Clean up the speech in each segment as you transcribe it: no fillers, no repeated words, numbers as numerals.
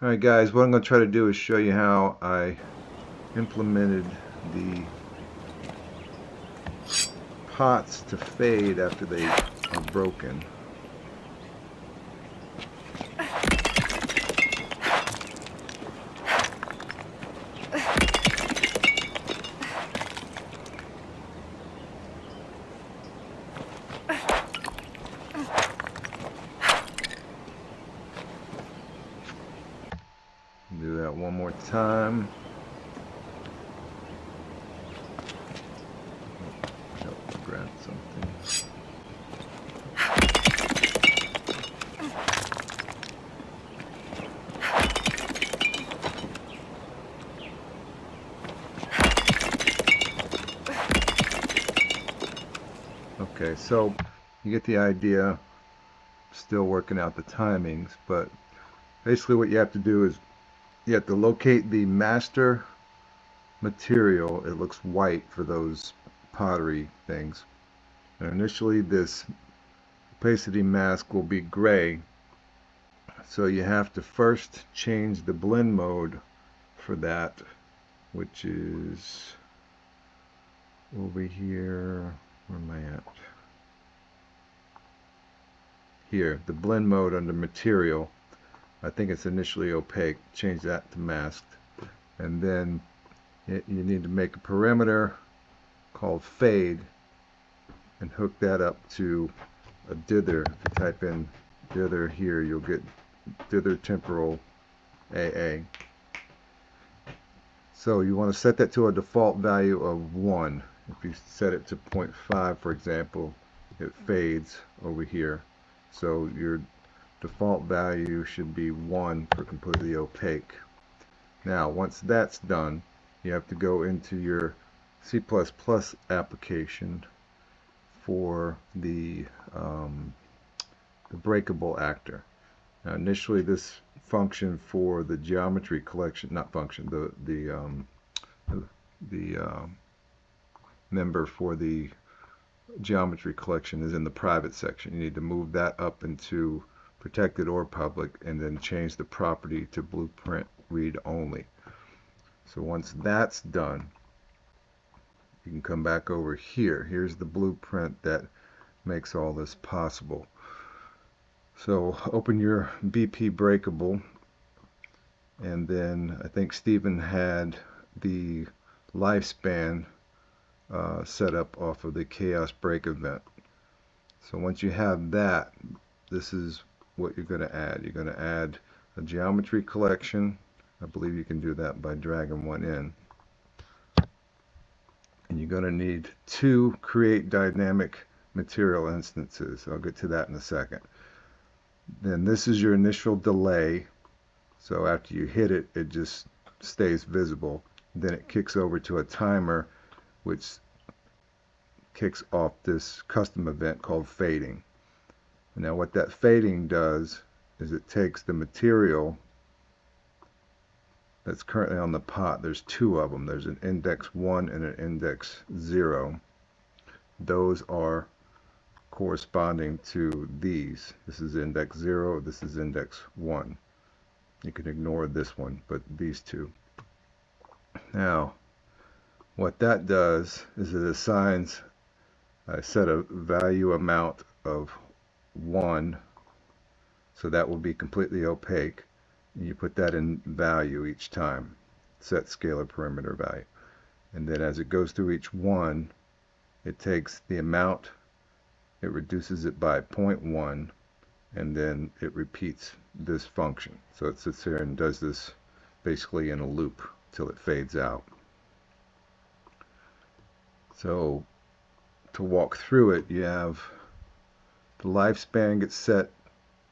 Alright guys, what I'm going to try to do is show you how I implemented the pots to fade after they are broken. Do that one more time. Help grab something. Okay, so you get the idea. Still working out the timings, but basically what you have to do is you have to locate the master material. It looks white for those pottery things. And initially this opacity mask will be gray, so you have to first change the blend mode for that, which is over here. Where am I at? Here, the blend mode under material. I think it's initially opaque. Change that to masked. And then you need to make a parameter called fade and hook that up to a dither. If you type in dither here, you'll get dither temporal AA. So you want to set that to a default value of 1. If you set it to 0.5, for example, it fades over here. So your default value should be 1 for completely opaque. Now, once that's done, you have to go into your C++ application for the breakable actor. Now, initially, this function for the geometry collection, not function, the member for the geometry collection is in the private section. You need to move that up into protected or public, and then change the property to blueprint read only. So once that's done, you can come back over here. Here's the blueprint that makes all this possible. So open your BP breakable, and then I think Stephen had the lifespan set up off of the chaos break event. So once you have that, this is what you're going to add. You're going to add a geometry collection. I believe you can do that by dragging one in. And you're going to need 2 create dynamic material instances. I'll get to that in a second. Then this is your initial delay. So after you hit it, it just stays visible. Then it kicks over to a timer, which kicks off this custom event called fading. Now what that fading does is it takes the material that's currently on the pot. There's 2 of them. There's an index 1 and an index 0. Those are corresponding to these. This is index 0, this is index 1. You can ignore this one, but these 2. Now, what that does is it assigns a set of value amount of 1, so that will be completely opaque. And you put that in value each time, set scalar perimeter value. And then as it goes through each one, it takes the amount, it reduces it by 0.1, and then it repeats this function. So it sits here and does this basically in a loop till it fades out. So to walk through it, you have the lifespan gets set.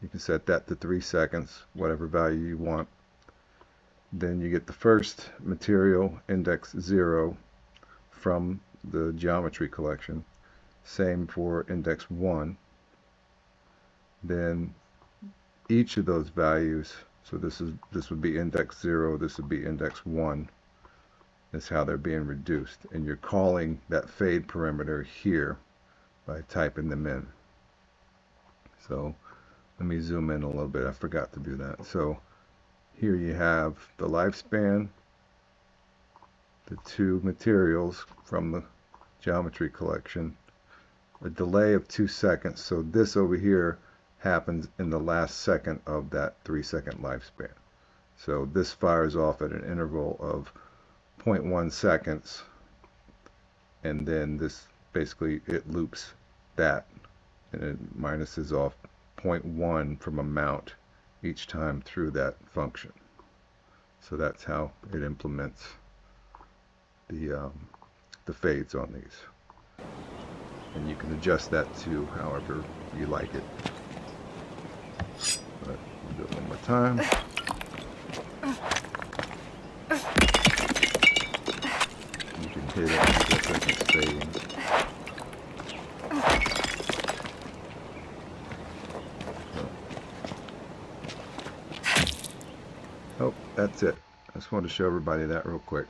You can set that to 3 seconds, whatever value you want. Then you get the first material, index 0, from the geometry collection. Same for index 1. Then each of those values, so this would be index 0, this would be index 1. That's how they're being reduced. And you're calling that fade parameter here by typing them in. So let me zoom in a little bit. I forgot to do that. So here you have the lifespan, the two materials from the geometry collection, a delay of 2 seconds. So this over here happens in the last second of that 3-second lifespan. So this fires off at an interval of 0.1 seconds, and then this basically it loops that, and it minuses off 0.1 from a mount each time through that function. So that's how it implements the fades on these. And you can adjust that to however you like it. But we'll do it one more time. You can hit it and get like it's fading. Oh, that's it. I just wanted to show everybody that real quick.